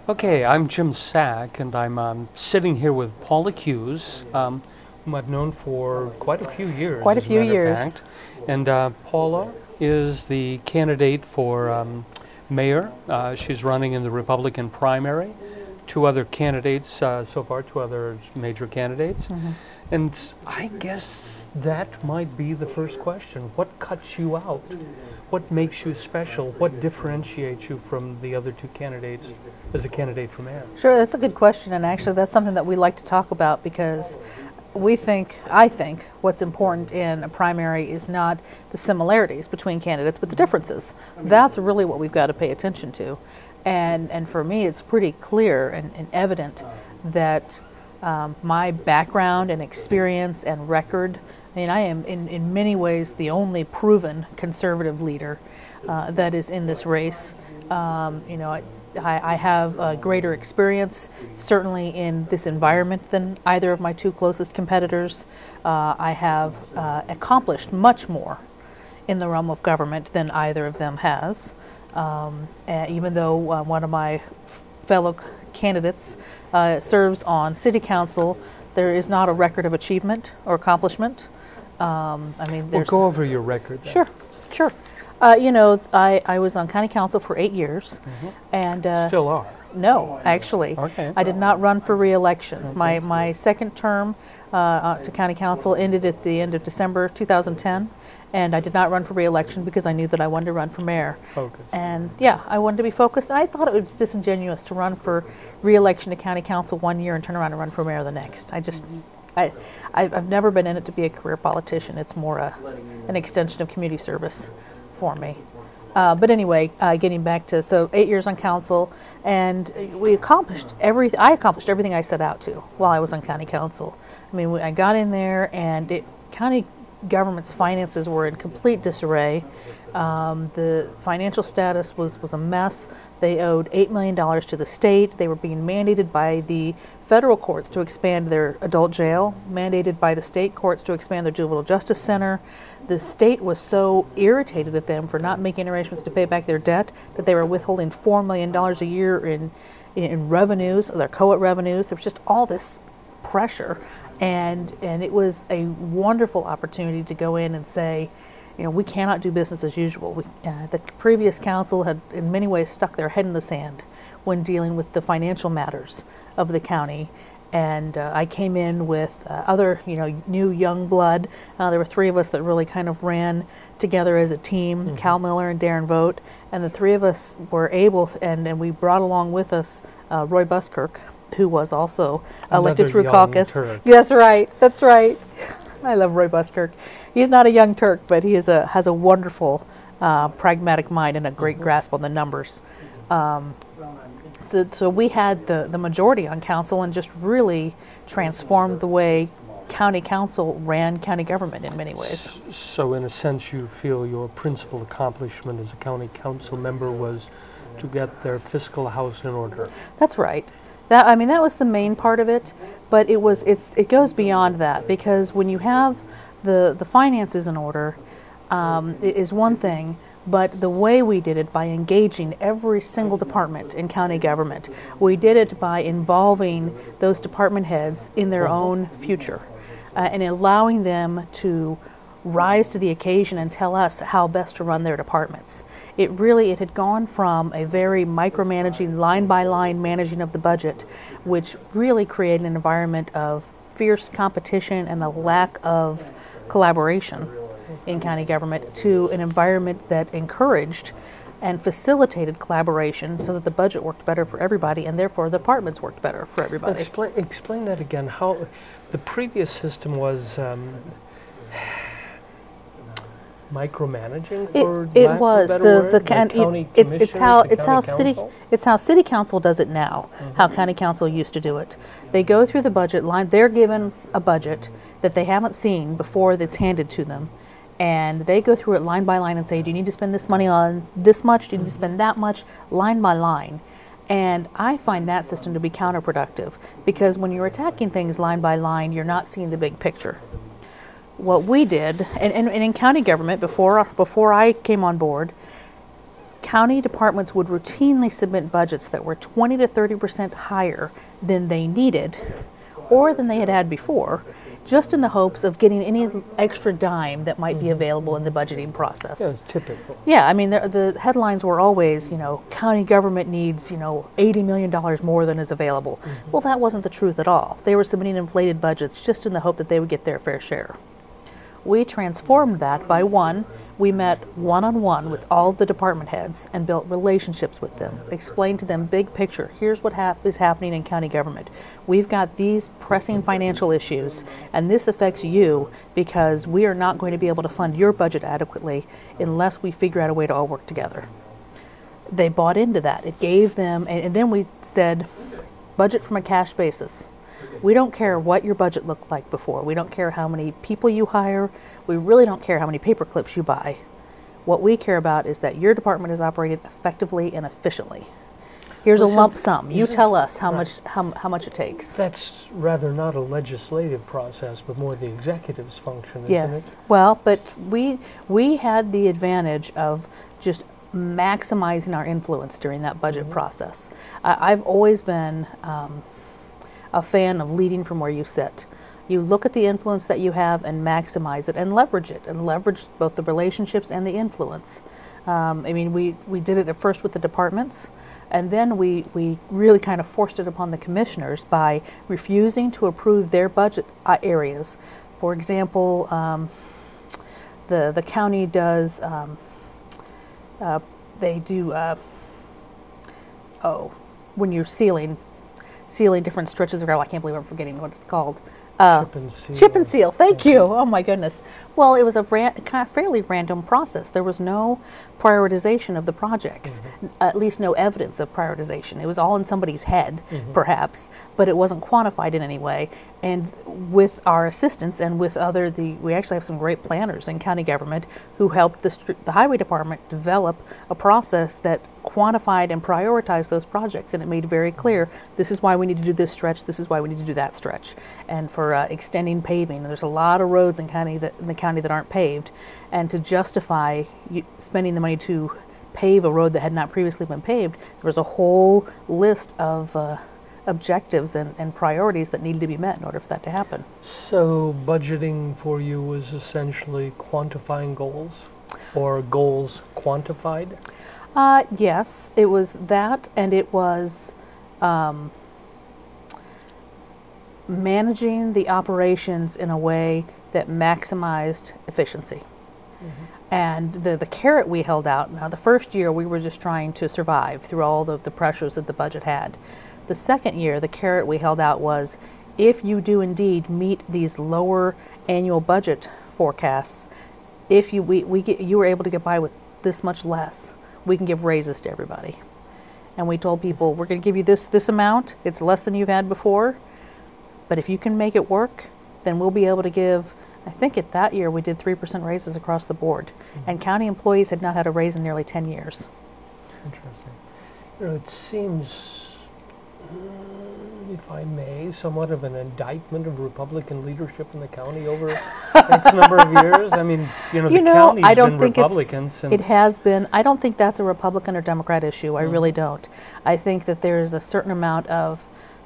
Okay, I'm Jim Sack, and I'm sitting here with Paula Hughes, whom I've known for quite a few years. Quite a as few matter of years. fact. And Paula is the candidate for mayor. She's running in the Republican primary. Two other candidates so far, two other major candidates. Mm-hmm. And I guess that might be the first question. What cuts you out? What makes you special? What differentiates you from the other two candidates as a candidate for mayor? Sure, that's a good question, and actually that's something that we like to talk about because I think what's important in a primary is not the similarities between candidates, but the differences. That's really what we've got to pay attention to. And for me, it's pretty clear and evident that my background and experience and record, I mean, I am in many ways the only proven conservative leader that is in this race. I have greater experience, certainly in this environment, than either of my two closest competitors. I have accomplished much more in the realm of government than either of them has. Even though one of my fellow candidates serves on city council, there is not a record of achievement or accomplishment. We'll go over your record then. Sure. I was on county council for 8 years, and Still are. no, actually, Okay. I did not run for re-election. Okay. My second term to county council ended at the end of December 2010, and I did not run for re-election because I knew that I wanted to run for mayor. Focus. And yeah, I wanted to be focused. I thought it was disingenuous to run for re-election to county council 1 year and turn around and run for mayor the next. I've never been in it to be a career politician. It's more an extension of community service for me. But anyway, getting back to, so 8 years on council, and I accomplished everything I set out to while I was on county council. I mean, I got in there, and county government's finances were in complete disarray. The financial status was a mess. They owed $8 million to the state. They were being mandated by the federal courts to expand their adult jail, mandated by the state courts to expand their juvenile justice center. The state was so irritated at them for not making arrangements to pay back their debt that they were withholding $4 million a year in revenues, their COA revenues. There was just all this pressure. And it was a wonderful opportunity to go in and say, we cannot do business as usual. The previous council had in many ways stuck their head in the sand when dealing with the financial matters of the county. And I came in with other, new young blood. There were three of us that really kind of ran together as a team, mm-hmm. Cal Miller and Darren Vogt. And the three of us were able to, and we brought along with us Roy Buskirk, who was also elected through caucus. Turk. That's right. I love Roy Buskirk. He's not a young Turk, but he has a wonderful, pragmatic mind and a great mm-hmm. grasp on the numbers. So we had the majority on council and just really transformed the way county council ran county government in many ways. So in a sense, you feel your principal accomplishment as a county council member was to get their fiscal house in order. That's right. That was the main part of it, but it goes beyond that, because when you have the finances in order, it is one thing, but the way we did it, by engaging every single department in county government, we did it by involving those department heads in their own future, and allowing them to rise to the occasion and tell us how best to run their departments. It had gone from a very micromanaging, line-by-line managing of the budget, which really created an environment of fierce competition and a lack of collaboration in county government, to an environment that encouraged and facilitated collaboration so that the budget worked better for everybody, and therefore the departments worked better for everybody. Explain that again. How the previous system was micromanaging, for it was the county it's how city council does it now. Mm-hmm. How county council used to do it. They go through the budget line. They're given a budget that they haven't seen before that's handed to them, and they go through it line by line and say, do you need to spend this money on this much? Do you need to spend that much? Line by line. And I find that system to be counterproductive, because when you're attacking things line by line, you're not seeing the big picture. What we did, and in county government before I came on board, county departments would routinely submit budgets that were 20 to 30% higher than they needed or than they had before, just in the hopes of getting any extra dime that might be available in the budgeting process. Yeah, it's typical. Yeah, I mean, the headlines were always, county government needs, $80 million more than is available. Well, that wasn't the truth at all. They were submitting inflated budgets just in the hope that they would get their fair share. We transformed that by we met one-on-one with all of the department heads and built relationships with them, explained to them big picture, here's what is happening in county government. We've got these pressing financial issues, and this affects you because we are not going to be able to fund your budget adequately unless we figure out a way to all work together. They bought into that. It gave them, and then we said, budget from a cash basis. We don't care what your budget looked like before. We don't care how many people you hire. We really don't care how many paper clips you buy. What we care about is that your department is operated effectively and efficiently. Here's a lump sum. You tell us how much it takes. That's rather not a legislative process, but more the executive's function, isn't it? Yes. Well, but we had the advantage of just maximizing our influence during that budget process. I've always been a fan of leading from where you sit. You look at the influence that you have and maximize it and leverage it, and leverage both the relationships and the influence. We did it at first with the departments, and then we really kind of forced it upon the commissioners by refusing to approve their budget areas. For example, the county does, when you're sealing different stretches of gravel. I can't believe I'm forgetting what it's called. Chip and seal. Chip and seal. Thank you. Oh my goodness. Well, it was a kind of fairly random process. There was no prioritization of the projects, at least no evidence of prioritization. It was all in somebody's head, perhaps, but it wasn't quantified in any way. And with our assistance and with we actually have some great planners in county government who helped the highway department develop a process that quantified and prioritized those projects, and it made very clear, this is why we need to do this stretch, this is why we need to do that stretch. And for extending paving, there's a lot of roads in the county that aren't paved, and to justify spending the money to pave a road that had not previously been paved, there was a whole list of objectives and priorities that needed to be met in order for that to happen. So budgeting for you was essentially quantifying goals, or goals quantified? Yes, it was that, and it was managing the operations in a way that maximized efficiency. And the carrot we held out, now the first year we were just trying to survive through all the pressures that the budget had. The second year, the carrot we held out was, if you do indeed meet these lower annual budget forecasts, if you were able to get by with this much less, we can give raises to everybody. And we told people, we're going to give you this amount. It's less than you've had before, but if you can make it work, then we'll be able to give. I think at that year we did 3% raises across the board, and county employees had not had a raise in nearly 10 years. Interesting. It seems, if I may, somewhat of an indictment of Republican leadership in the county over X number of years. I mean, the county's been Republican since... It has been. I don't think that's a Republican or Democrat issue. I really don't. I think that there's a certain amount of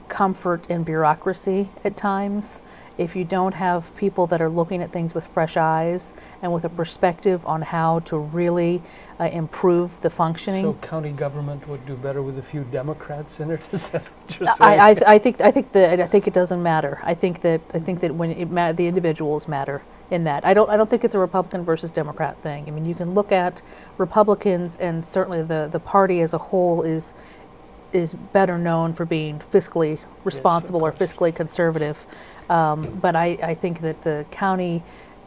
comfort in bureaucracy at times. If you don't have people that are looking at things with fresh eyes and with a perspective on how to really improve the functioning. So county government would do better with a few Democrats in it? Is that what you're saying? I think it doesn't matter. I think that when the individuals matter in that. I don't think it's a Republican versus Democrat thing. I mean, you can look at Republicans, and certainly the party as a whole is better known for being fiscally responsible, or fiscally conservative. But I think that the county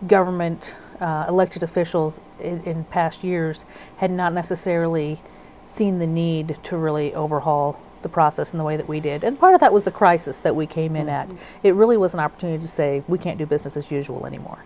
government elected officials in past years had not necessarily seen the need to really overhaul the process in the way that we did. And part of that was the crisis that we came in at. It really was an opportunity to say, we can't do business as usual anymore.